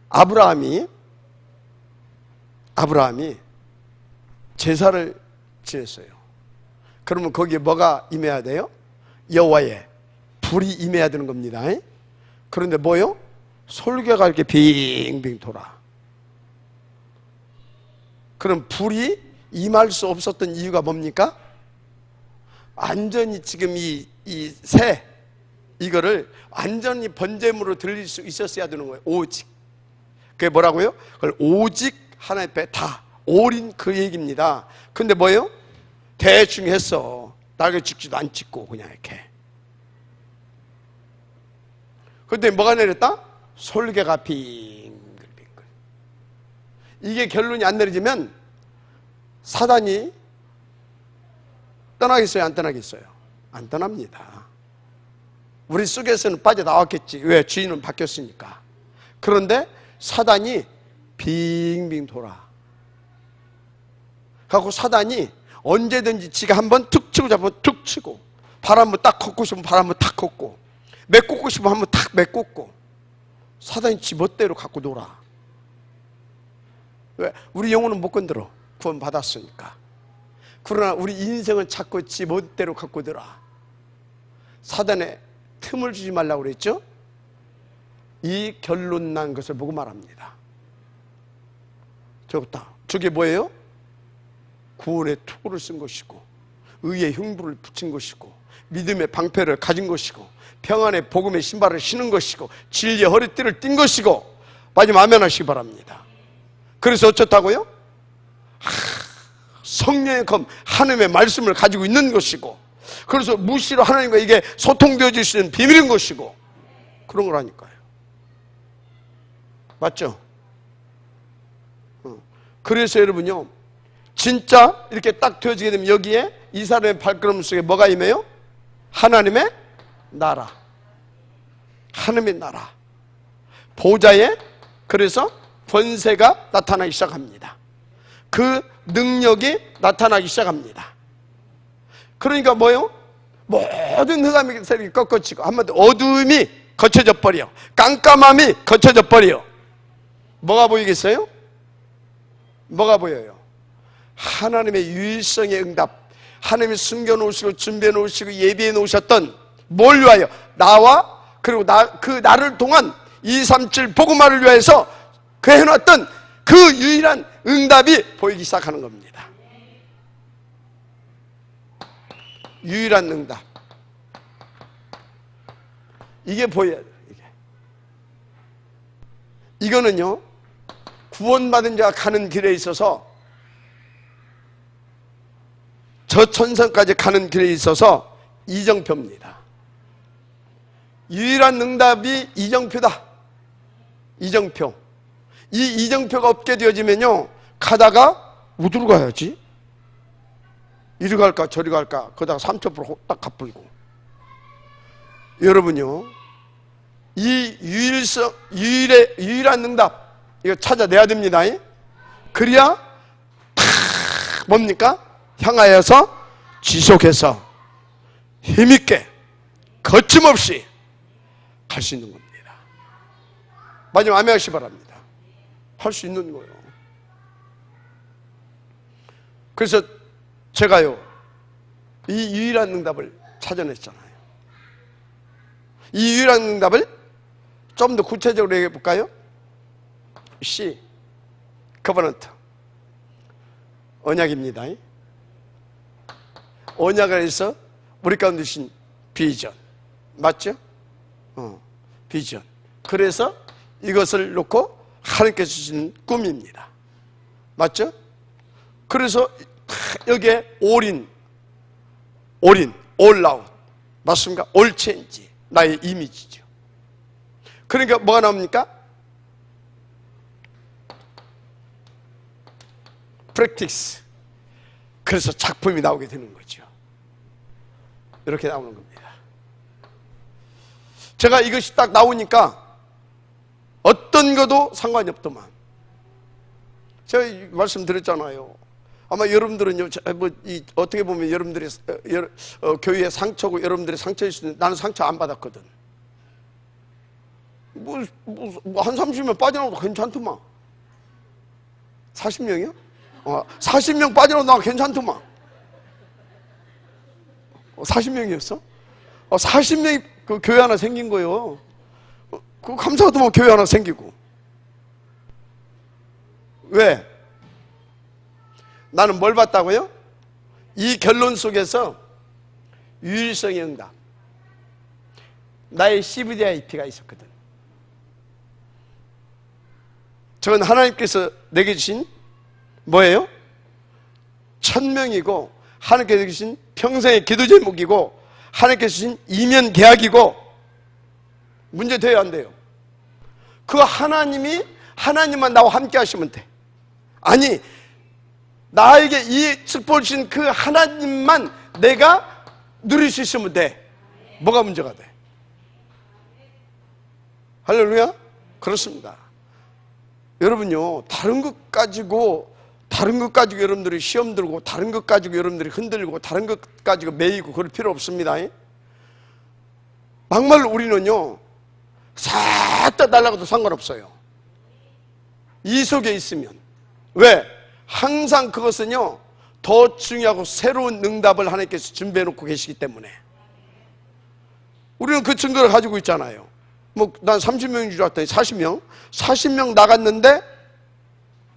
아브라함이 제사를 지냈어요. 그러면 거기에 뭐가 임해야 돼요? 여호와의 불이 임해야 되는 겁니다. 그런데 뭐요? 솔개가 이렇게 빙빙 돌아. 그럼 불이 임할 수 없었던 이유가 뭡니까? 완전히 지금 새 이거를 완전히 번제물로 드릴 수 있었어야 되는 거예요. 오직. 그게 뭐라고요? 그걸 오직 하나님 앞에 다 올인 그 얘기입니다. 근데 뭐예요? 대충 했어. 날개 찍지도 안 찍고 그냥 이렇게. 근데 뭐가 내렸다? 솔개가 빙글빙글. 이게 결론이 안 내려지면 사단이 떠나겠어요? 안 떠나겠어요? 안 떠납니다. 우리 속에서는 빠져나왔겠지. 왜? 주인은 바뀌었으니까. 그런데 사단이 빙빙 돌아. 그래서 사단이 언제든지 지가 한번 툭 치고 잡으면 툭 치고, 바람을 딱 걷고 싶으면 바람을 탁 걷고, 메꾸고 싶으면 한번 탁 메꾸고, 사단이 지 멋대로 갖고 놀아. 왜? 우리 영혼은 못 건드려. 구원 받았으니까. 그러나 우리 인생은 자꾸 지 멋대로 갖고 들어. 사단에 틈을 주지 말라고 그랬죠? 이 결론 난 것을 보고 말합니다. 저게 뭐예요? 구원의 투구를 쓴 것이고, 의의 흉부를 붙인 것이고, 믿음의 방패를 가진 것이고, 평안의 복음의 신발을 신은 것이고, 진리의 허리띠를 띈 것이고, 마지막 아멘 하시기 바랍니다. 그래서 어쩌다고요? 성령의 검, 하나님의 말씀을 가지고 있는 것이고, 그래서 무시로 하나님과 이게 소통되어질 수 있는 비밀인 것이고, 그런 거라니까요. 맞죠? 그래서 여러분요, 진짜 이렇게 딱 되어지게 되면 여기에 이 사람의 발걸음 속에 뭐가 임해요? 하나님의 나라. 하나님의 나라. 보좌에 그래서 권세가 나타나기 시작합니다. 그 능력이 나타나기 시작합니다. 그러니까 뭐요? 모든 흑암의 세력이 꺾어지고, 한마디로 어두움이 거쳐져 버려. 깜깜함이 거쳐져 버려. 뭐가 보이겠어요? 뭐가 보여요? 하나님의 유일성의 응답, 하나님이 숨겨놓으시고 준비해놓으시고 예비해놓으셨던 뭘 위하여? 나와 그리고 나를 통한 237 복음화를 위해서 그 해놨던 그 유일한 응답이 보이기 시작하는 겁니다. 유일한 응답. 이게 보여야 돼요. 이거는요, 구원받은 자가 가는 길에 있어서, 저 천성까지 가는 길에 있어서 이정표입니다. 유일한 응답이 이정표다. 이정표. 이 이정표가 없게 되어지면요, 가다가 어디로 가야지? 이리 갈까 저리 갈까, 거기다가 3첩으로 딱 갚불고. 여러분요, 이 유일한 응답, 이거 찾아내야 됩니다. 그래야 뭡니까? 향하여서 지속해서 힘있게 거침없이 갈 수 있는 겁니다. 마지막 아멘 하시기 바랍니다. 할 수 있는 거예요. 그래서 제가요, 이 유일한 응답을 찾아냈잖아요. 이 유일한 응답을 좀 더 구체적으로 얘기해 볼까요? C, covenant, 언약입니다. 언약을 해서 우리 가운데 주신 비전, 맞죠? 비전. 그래서 이것을 놓고 하나님께서 주시는 꿈입니다. 맞죠? 그래서 여기에 올인, all out, 맞습니까? all change, 나의 이미지죠. 그러니까 뭐가 나옵니까? practice. 그래서 작품이 나오게 되는 거죠. 이렇게 나오는 겁니다. 제가 이것이 딱 나오니까 어떤 것도 상관이 없더만. 제가 말씀드렸잖아요. 아마 여러분들은요, 어떻게 보면 여러분들이 교회의 상처고 여러분들이 상처일 수 있는데 나는 상처 안 받았거든. 한 30명 빠져나와도 괜찮더만. 40명이요? 40명 빠져나와도 괜찮더만. 40명이었어? 40명이 그 교회 하나 생긴 거예요. 그 감사하더만 교회 하나 생기고. 왜? 나는 뭘 봤다고요? 이 결론 속에서 유일성의 응답, 나의 CVDIP가 있었거든. 저건 하나님께서 내게 주신 뭐예요? 천명이고 하나님께서 주신 평생의 기도 제목이고 하나님께서 주신 이면 계약이고 문제 돼요 안 돼요? 그 하나님만 나와 함께 하시면 돼. 아니 나에게 이 축복을 주신 그 하나님만 내가 누릴 수 있으면 돼. 뭐가 문제가 돼? 할렐루야? 그렇습니다. 여러분요, 다른 것 가지고 여러분들이 시험 들고, 다른 것 가지고 여러분들이 흔들고, 다른 것 가지고 매이고 그럴 필요 없습니다. 막말로 우리는요, 싹 다 날아가도 상관없어요. 이 속에 있으면. 왜? 항상 그것은요, 더 중요하고 새로운 응답을 하나님께서 준비해 놓고 계시기 때문에. 우리는 그 증거를 가지고 있잖아요. 난 30명인 줄 알았더니 40명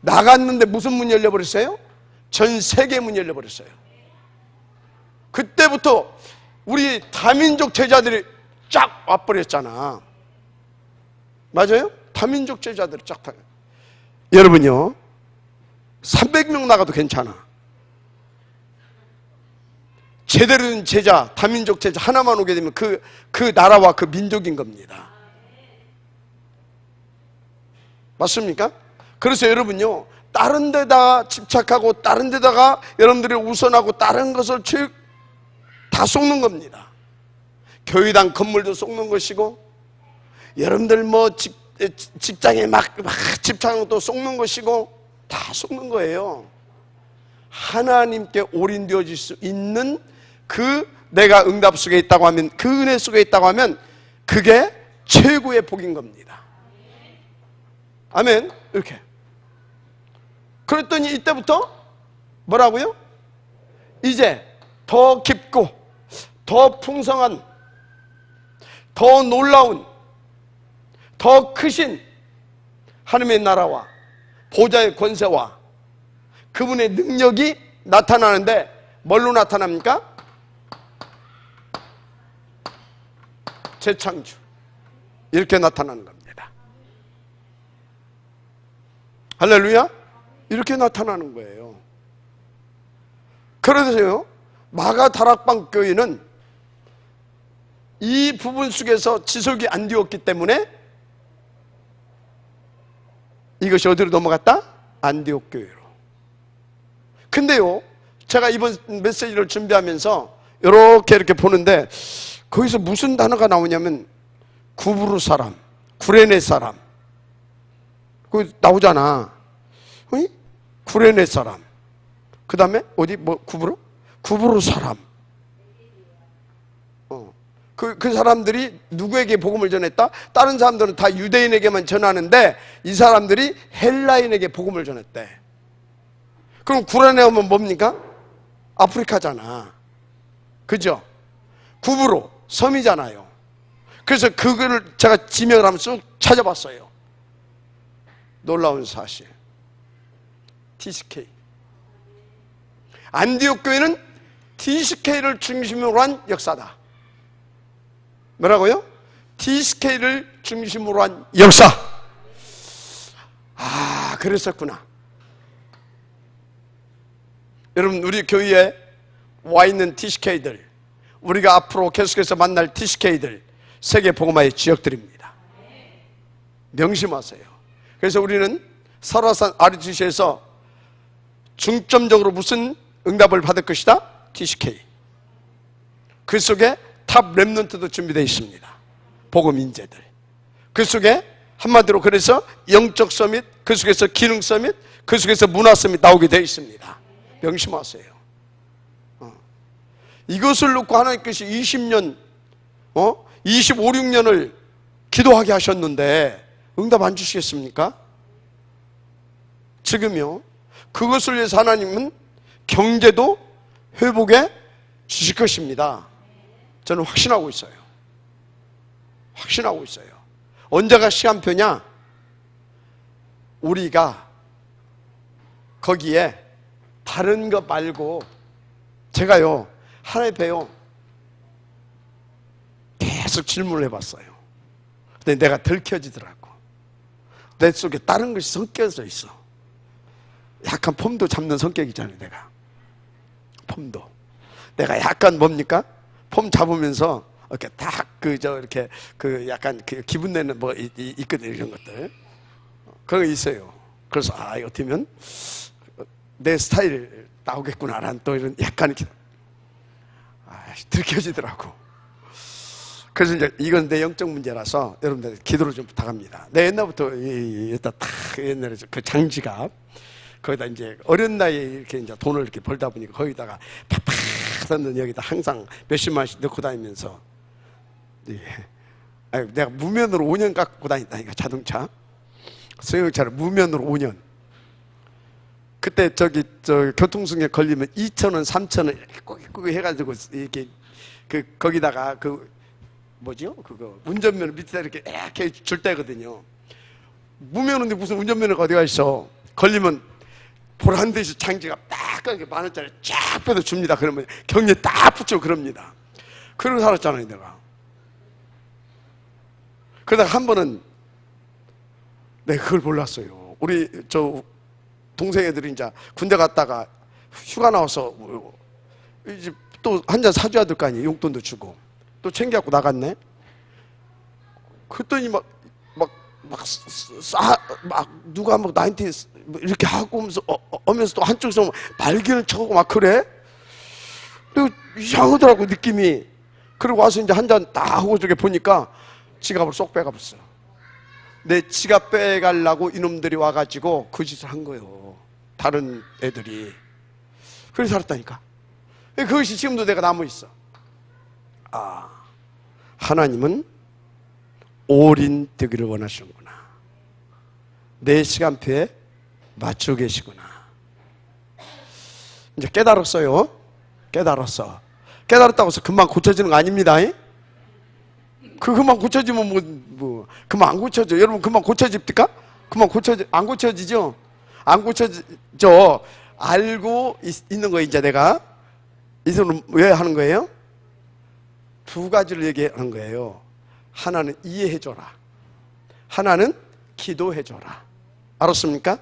나갔는데 무슨 문 열려버렸어요? 전 세계 문 열려버렸어요. 그때부터 우리 다민족 제자들이 쫙 와버렸잖아. 맞아요? 다민족 제자들이 쫙 다. 여러분요, 300명 나가도 괜찮아. 제대로 된 제자, 다민족 제자 하나만 오게 되면 그 나라와 그 민족인 겁니다. 맞습니까? 그래서 여러분요, 다른 데다 집착하고 다른 데다가 여러분들이 우선하고 다른 것을 다 쏟는 겁니다. 교회당 건물도 쏟는 것이고 여러분들 직장에 막 집착하고 또 쏟는 것이고 다 쏟는 거예요. 하나님께 올인되어질 수 있는 그 내가 응답 속에 있다고 하면, 그 은혜 속에 있다고 하면 그게 최고의 복인 겁니다. 아멘. 이렇게. 그랬더니 이때부터 뭐라고요? 이제 더 깊고 더 풍성한, 더 놀라운, 더 크신 하나님의 나라와 보좌의 권세와 그분의 능력이 나타나는데 뭘로 나타납니까? 재창조. 이렇게 나타나는 겁니다. 할렐루야? 이렇게 나타나는 거예요. 그래서요, 마가 다락방 교회는 이 부분 속에서 지속이 안 되었기 때문에 이것이 어디로 넘어갔다? 안디옥 교회로. 근데요, 제가 이번 메시지를 준비하면서 이렇게 보는데 거기서 무슨 단어가 나오냐면 구브루 사람, 구레네 사람, 그 나오잖아. 구레네 사람. 그 다음에 어디 구브루 사람. 그 사람들이 누구에게 복음을 전했다? 다른 사람들은 다 유대인에게만 전하는데 이 사람들이 헬라인에게 복음을 전했대. 그럼 구레네 하면 뭡니까? 아프리카잖아. 그죠? 구브로 섬이잖아요. 그래서 그거를 제가 지명을 하면 쑥 찾아봤어요. 놀라운 사실. TCK. 안디옥 교회는 TCK를 중심으로 한 역사다. 뭐라고요? TCK를 중심으로 한 역사. 아, 그랬었구나. 여러분, 우리 교회에 와 있는 TCK들, 우리가 앞으로 계속해서 만날 TCK들, 세계 복음화의 지역들입니다. 명심하세요. 그래서 우리는 설화산 RUTC에서 중점적으로 무슨 응답을 받을 것이다? TCK. 그 속에 탑 랩넌트도 준비되어 있습니다. 복음 인재들. 그 속에 한마디로 그래서 영적 서밋, 그 속에서 기능 서밋, 그 속에서 문화 서밋 나오게 되어 있습니다. 명심하세요. 이것을 놓고 하나님께서 20년, 25, 6년을 기도하게 하셨는데 응답 안 주시겠습니까? 지금요. 그것을 위해서 하나님은 경제도 회복해 주실 것입니다. 저는 확신하고 있어요. 확신하고 있어요. 언제가 시간표냐? 우리가 거기에 다른 것 말고, 제가요 하나님 앞에요 계속 질문을 해봤어요. 근데 내가 들켜지더라고. 내 속에 다른 것이 섞여져 있어. 약간 폼도 잡는 성격이잖아요. 내가 폼도, 내가 약간 뭡니까? 폼 잡으면서 이렇게 딱 이렇게 약간 기분 내는 뭐 있거든, 이런 것들. 그런 거 있어요. 그래서 이거 어쩌면 내 스타일 나오겠구나라는 또 이런 약간 이렇게 들켜지더라고. 그래서 이제 이건 내 영적 문제라서 여러분들 기도를 좀 부탁합니다. 내 옛날부터 일단 딱 옛날에 그 장지갑, 거기다 이제 어린 나이에 이렇게 이제 돈을 이렇게 벌다 보니까 거기다가 팍팍 샀는 여기다 항상 몇십만 원씩 넣고 다니면서, 내가 무면으로 5년 갖고 다닌다니까. 자동차, 승용차를 무면으로 5년. 그때 교통승에 걸리면 2,000원, 3,000원 이렇게 꾹꾹 해가지고 이렇게 거기다가 뭐죠? 그거 운전면허 밑에다 이렇게 줄 때거든요. 무면허인데 무슨 운전면허가 어디가 있어? 걸리면 보란 듯이 장지갑 딱 10,000원짜리 쫙 빼서 줍니다. 그러면 경리에 딱 붙여 그럽니다. 그러고 살았잖아요, 내가. 그러다가 한 번은 내가 그걸 몰랐어요. 우리 동생 애들이 이제 군대 갔다가 휴가 나와서 이제 또 한 잔 사줘야 될 거 아니에요. 용돈도 주고 또 챙겨갖고 나갔네. 그랬더니 막 누가 막 나한테 이렇게 하고 오면서 또 한쪽에서 말귀를 쳐고 막 그래. 그리고 이상하더라고, 느낌이. 그리고 와서 이제 한 잔 딱 하고 저기 보니까 지갑을 쏙 빼가봤어. 내 지갑 빼가려고 이놈들이 와가지고 그 짓을 한 거예요. 다른 애들이. 그래서 살았다니까. 그것이 지금도 내가 남아있어. 하나님은 올인되기를 원하시는구나. 내 시간표에 맞추고 계시구나. 이제 깨달았어요. 깨달았다고 해서 금방 고쳐지는 거 아닙니다. 금방 고쳐지면 금방 안 고쳐져. 여러분 금방 고쳐집니까? 안 고쳐지죠? 안 고쳐져. 알고 있는 거예요. 이제 내가 이들은 왜 하는 거예요? 두 가지를 얘기하는 거예요. 하나는 이해해줘라, 하나는 기도해줘라. 알았습니까?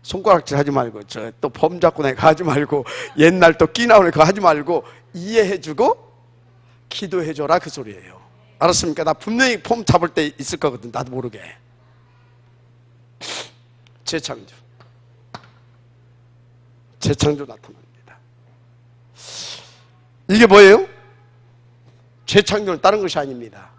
손가락질 하지 말고, 또 범 잡고 나니까 하지 말고, 옛날 또 끼 나오니까 그거 하지 말고, 이해해주고 기도해줘라, 그 소리예요. 알았습니까? 나 분명히 폼 잡을 때 있을 거거든, 나도 모르게. 재창조 나타납니다. 이게 뭐예요? 재창조는 다른 것이 아닙니다.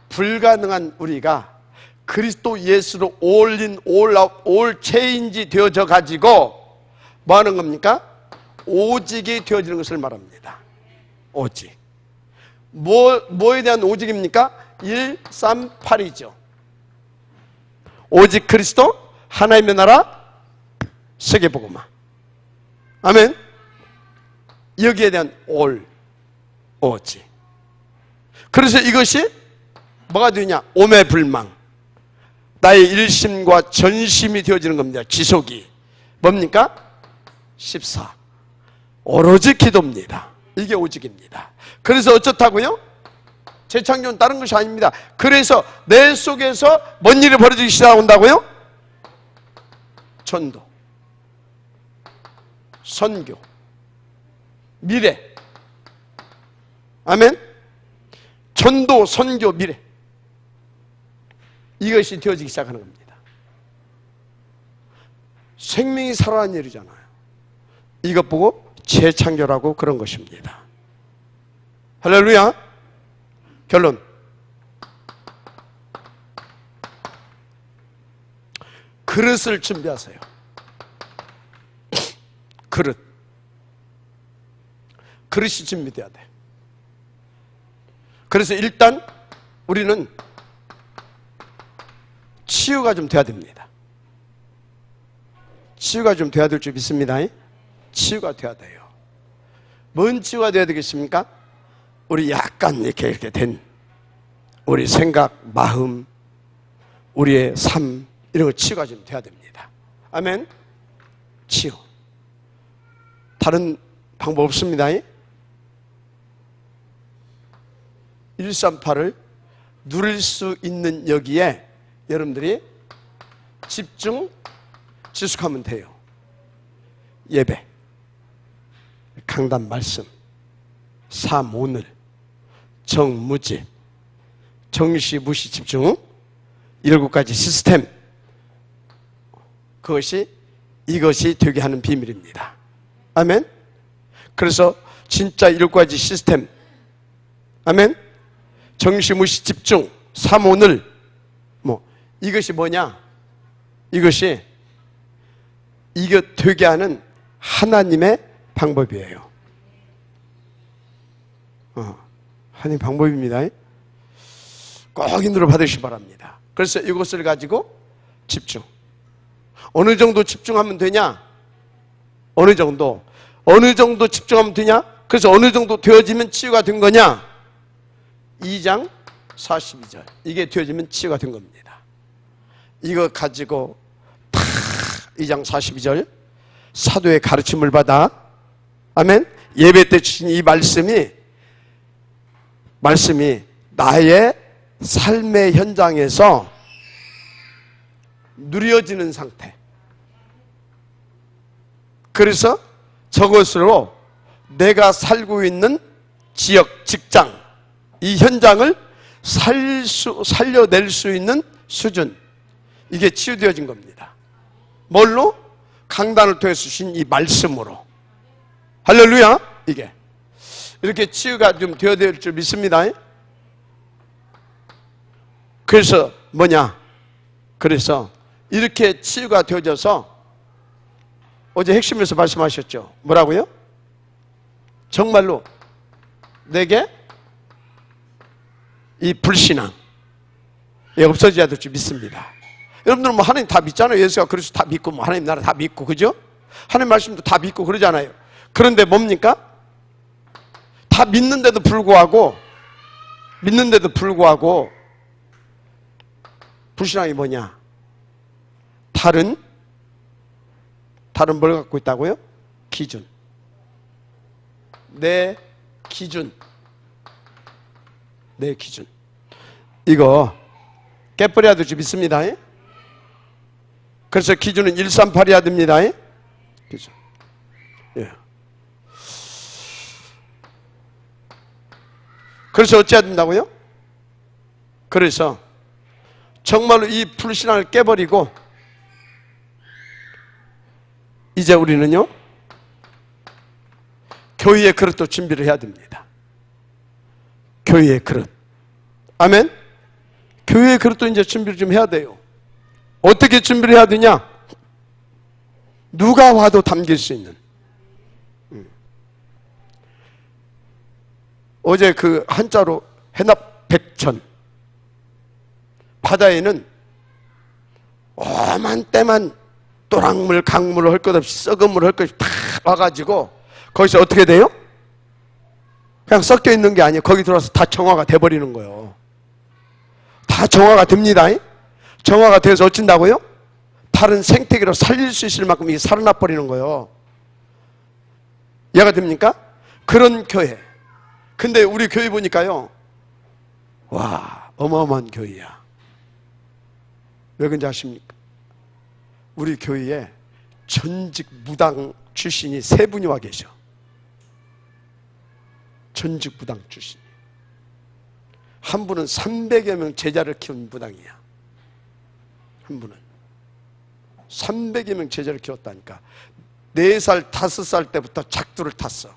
불가능한 우리가 그리스도 예수로 올인, 올 체인지 되어져 가지고 뭐 하는 겁니까? 오직이 되어지는 것을 말합니다. 오직. 뭐에 대한 오직입니까? 1, 3, 8이죠. 오직 그리스도, 하나님의 나라, 세계복음화. 아멘. 여기에 대한 오직. 그래서 이것이 뭐가 되냐? 오매불망, 나의 일심과 전심이 되어지는 겁니다. 지속이 뭡니까? 14. 오로지 기도입니다. 이게 오직입니다. 그래서 어쩌다고요? 재창조는 다른 것이 아닙니다. 그래서 내 속에서 뭔 일이 벌어지기 시작한다고요? 전도, 선교, 미래. 아멘. 전도, 선교, 미래. 이것이 되어지기 시작하는 겁니다. 생명이 살아난 일이잖아요. 이것 보고 재창조라고 그런 것입니다. 할렐루야. 결론. 그릇을 준비하세요. 그릇. 그릇이 준비돼야 돼. 그래서 일단 우리는 치유가 좀 돼야 됩니다. 치유가 좀 돼야 될 줄 믿습니다. 치유가 돼야 돼요. 뭔 치유가 돼야 되겠습니까? 우리 약간 이렇게 된 우리 생각, 마음, 우리의 삶, 이런 거 치유가 좀 돼야 됩니다. 아멘. 치유. 다른 방법 없습니다. 138을 누릴 수 있는 여기에 여러분들이 집중, 지속하면 돼요. 예배, 강단 말씀, 삶 오늘, 정무집, 정시 무시 집중, 7가지 시스템, 이것이 되게 하는 비밀입니다. 아멘. 그래서 진짜 7가지 시스템, 아멘. 정시 무시 집중, 삶 오늘, 이것이 뭐냐? 이것이 이거 되게 하는 하나님의 방법이에요. 하나님 방법입니다. 꼭 인도를 받으시기 바랍니다. 그래서 이것을 가지고 집중. 어느 정도 집중하면 되냐? 어느 정도 집중하면 되냐? 그래서 어느 정도 되어지면 치유가 된 거냐? 2장 42절. 이게 되어지면 치유가 된 겁니다. 이거 가지고 다 2장 42절 사도의 가르침을 받아, 아멘. 예배 때 주신 이 말씀이 나의 삶의 현장에서 누려지는 상태. 그래서 저것으로 내가 살고 있는 지역, 직장, 이 현장을 살려낼 수 있는 수준, 이게 치유되어진 겁니다. 뭘로? 강단을 통해서 주신 이 말씀으로. 할렐루야. 이게 이렇게 치유가 좀 되어야 될 줄 믿습니다. 그래서 뭐냐? 그래서 이렇게 치유가 되어져서 어제 핵심에서 말씀하셨죠. 뭐라고요? 정말로 내게 이 불신앙 없어져야 될 줄 믿습니다. 여러분들은 뭐 하나님 다 믿잖아요. 예수가 그리스도 다 믿고, 뭐 하나님 나라 다 믿고, 그죠? 하나님 말씀도 다 믿고 그러잖아요. 그런데 뭡니까? 다 믿는데도 불구하고 불신앙이 뭐냐? 다른 뭘 갖고 있다고요? 기준. 내 기준. 이거 깨버려야 될 줄 믿습니다. 그래서 기준은 138이어야 됩니다. 기준. 예. 그래서 어찌해야 된다고요? 그래서 정말로 이 불신앙을 깨버리고 이제 우리는요, 교회의 그릇도 준비를 해야 됩니다. 교회의 그릇. 아멘. 교회의 그릇도 이제 준비를 좀 해야 돼요. 어떻게 준비를 해야 되냐? 누가 와도 담길 수 있는. 어제 그 한자로 해납 백천. 바다에는 오만 때만 또랑물, 강물을 할 것 없이, 썩은 물을 할 것 없이 다 와가지고 거기서 어떻게 돼요? 그냥 섞여 있는 게 아니에요. 거기 들어와서 다 정화가 돼버리는 거예요. 다 정화가 됩니다. 정화가 돼서 어쩐다고요? 다른 생태계로 살릴 수 있을 만큼 이게 살아나 버리는 거예요. 이해가 됩니까? 그런 교회. 근데 우리 교회 보니까요, 와, 어마어마한 교회야. 왜 그런지 아십니까? 우리 교회에 전직 무당 출신이 3분이 와 계셔. 전직 무당 출신. 한 분은 300여 명 제자를 키운 무당이야. 한 분은 300여 명 제자를 키웠다니까. 4살, 5살 때부터 작두를 탔어.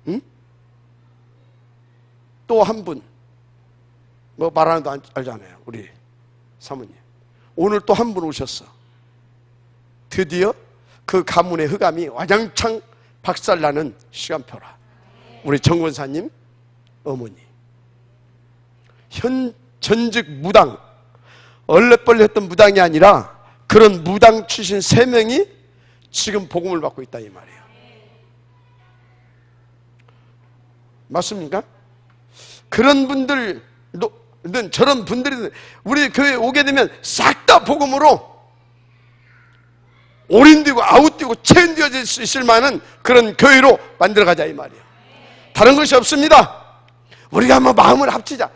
응? 또 한 분, 뭐 말하는 거 알잖아요. 우리 사모님. 오늘 또 한 분 오셨어. 드디어 그 가문의 흑암이 와장창 박살나는 시간표라. 우리 정권사님 어머니 전직 무당, 얼레벌레 했던 무당이 아니라 그런 무당 출신 3명이 지금 복음을 받고 있다 이 말이에요. 맞습니까? 그런 분들은, 저런 분들이 우리 교회에 오게 되면 싹 다 복음으로 올인되고 아웃되고 체인되어질 수 있을 만한 그런 교회로 만들어가자 이 말이에요. 다른 것이 없습니다. 우리가 한번 마음을 합치자.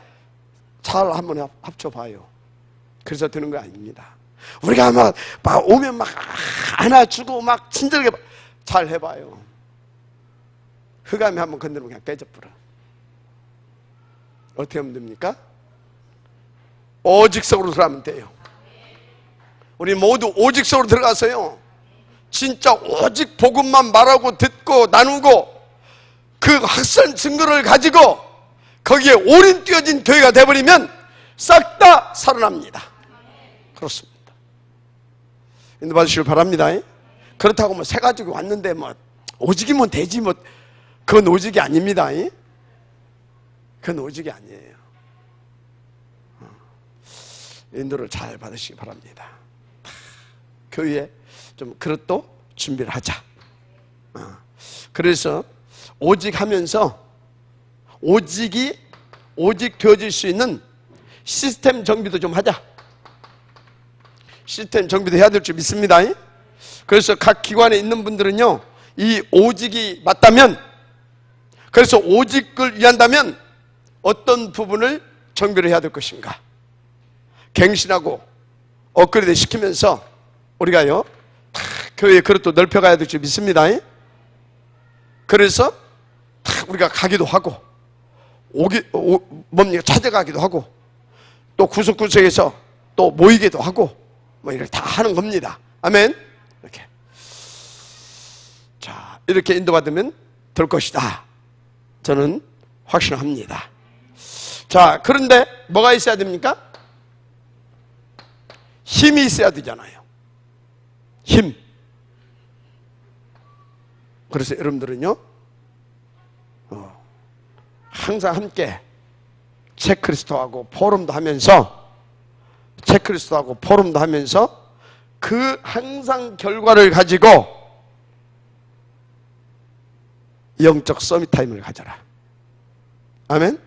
잘 한번 합쳐봐요. 그래서 되는 거 아닙니다. 우리가 막 오면 막 안아주고 막 친절하게 잘 해봐요. 흑암이 한번 건드리면 그냥 깨져버려. 어떻게 하면 됩니까? 오직석으로 들어가면 돼요. 우리 모두 오직석으로 들어가서요, 진짜 오직 복음만 말하고 듣고 나누고 그 확산 증거를 가지고 거기에 올인 뛰어진 교회가 되어버리면 싹 다 살아납니다. 그렇습니다. 인도받으시길 바랍니다. 그렇다고 뭐 새 가지고 왔는데 뭐 오직이면 되지 뭐 그건 오직이 아닙니다. 그건 오직이 아니에요. 인도를 잘 받으시기 바랍니다. 교회에 좀 그릇도 준비를 하자. 그래서 오직 하면서 오직 되어질 수 있는 시스템 정비도 좀 하자. 시스템 정비도 해야 될 줄 믿습니다. 그래서 각 기관에 있는 분들은요, 이 오직이 맞다면, 그래서 오직을 위한다면 어떤 부분을 정비를 해야 될 것인가, 갱신하고 업그레이드 시키면서 우리가요 교회의 그릇도 넓혀가야 될 줄 믿습니다. 그래서 우리가 가기도 하고 뭡니까 찾아가기도 하고 또 구석구석에서 또 모이기도 하고 뭐 이렇게 다 하는 겁니다. 아멘. 이렇게 자, 이렇게 인도받으면 될 것이다, 저는 확신합니다. 자, 그런데 뭐가 있어야 됩니까? 힘이 있어야 되잖아요. 힘. 그래서 여러분들은요, 항상 함께 체크리스트하고 포럼도 하면서 그 항상 결과를 가지고 영적 서밋 타임을 가져라. 아멘.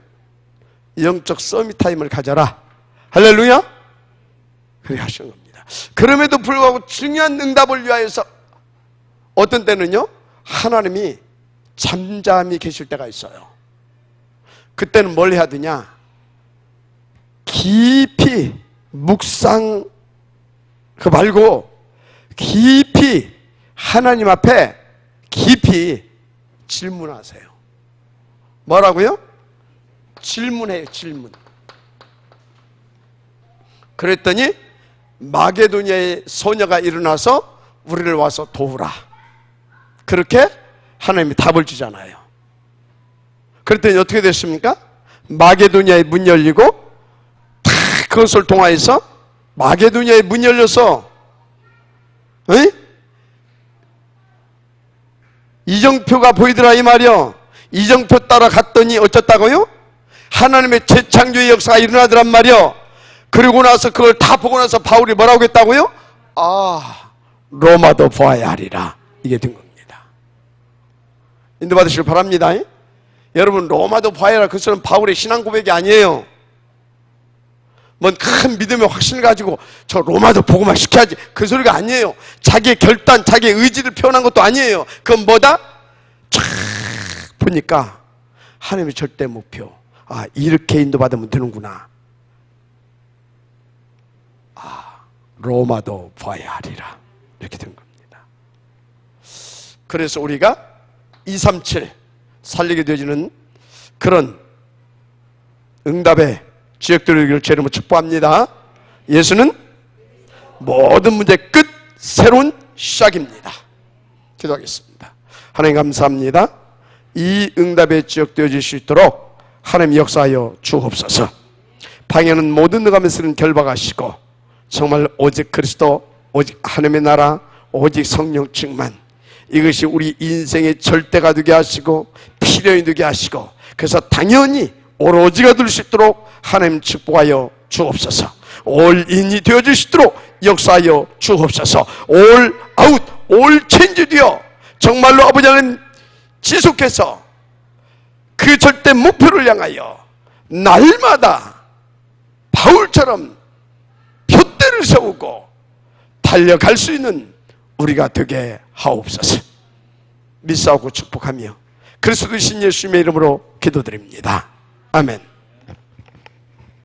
영적 서밋 타임을 가져라. 할렐루야. 그래 하시는 겁니다. 그럼에도 불구하고 중요한 응답을 위하여서 어떤 때는요, 하나님이 잠잠히 계실 때가 있어요. 그때는 뭘 해야 되냐? 깊이 묵상, 그 말고 깊이 하나님 앞에 깊이 질문하세요. 뭐라고요? 질문해요. 질문. 그랬더니 마게도냐의 소녀가 일어나서 우리를 와서 도우라, 그렇게 하나님이 답을 주잖아요. 그랬더니 어떻게 됐습니까? 마게도냐의 문 열리고 다 그것을 통하여서 마게도냐의 문 열려서 이정표가 보이더라 이 말이요. 이정표 따라 갔더니 어쩌다고요? 하나님의 재창조의 역사가 일어나더란 말이요. 그리고 나서 그걸 다 보고 나서 바울이 뭐라고 했다고요? 아, 로마도 보아야 하리라, 이게 된 겁니다. 인도받으시길 바랍니다. 여러분, 로마도 봐야 하라, 그것은 바울의 신앙 고백이 아니에요. 뭔 큰 믿음의 확신을 가지고 저 로마도 보고만 시켜야지, 그 소리가 아니에요. 자기의 결단, 자기의 의지를 표현한 것도 아니에요. 그건 뭐다? 쫙 보니까 하나님의 절대 목표, 아, 이렇게 인도받으면 되는구나. 아, 로마도 봐야 하리라, 이렇게 된 겁니다. 그래서 우리가 237 살리게 되어지는 그런 응답의 지역들을 이루기를 제 이름으로 축복합니다. 예수는 모든 문제의 끝, 새로운 시작입니다. 기도하겠습니다. 하나님 감사합니다. 이 응답의 지역 되어질 수 있도록 하나님 역사하여 주옵소서. 방해는 모든 응함에 쓰는 결박하시고 정말 오직 그리스도, 오직 하나님의 나라, 오직 성령 충만, 이것이 우리 인생의 절대가 되게 하시고 필요히 되게 하시고, 그래서 당연히 오로지가 될 수 있도록 하나님 축복하여 주옵소서. 올인이 되어질 수 있도록 역사하여 주옵소서. 올 아웃, 올 체인지 되어 정말로 아버지 하나님 지속해서 그 절대 목표를 향하여 날마다 바울처럼 둯대를 세우고 달려갈 수 있는 우리가 되게 하옵소서. 믿사오고 축복하며 그리스도 신 예수님의 이름으로 기도드립니다. 아멘.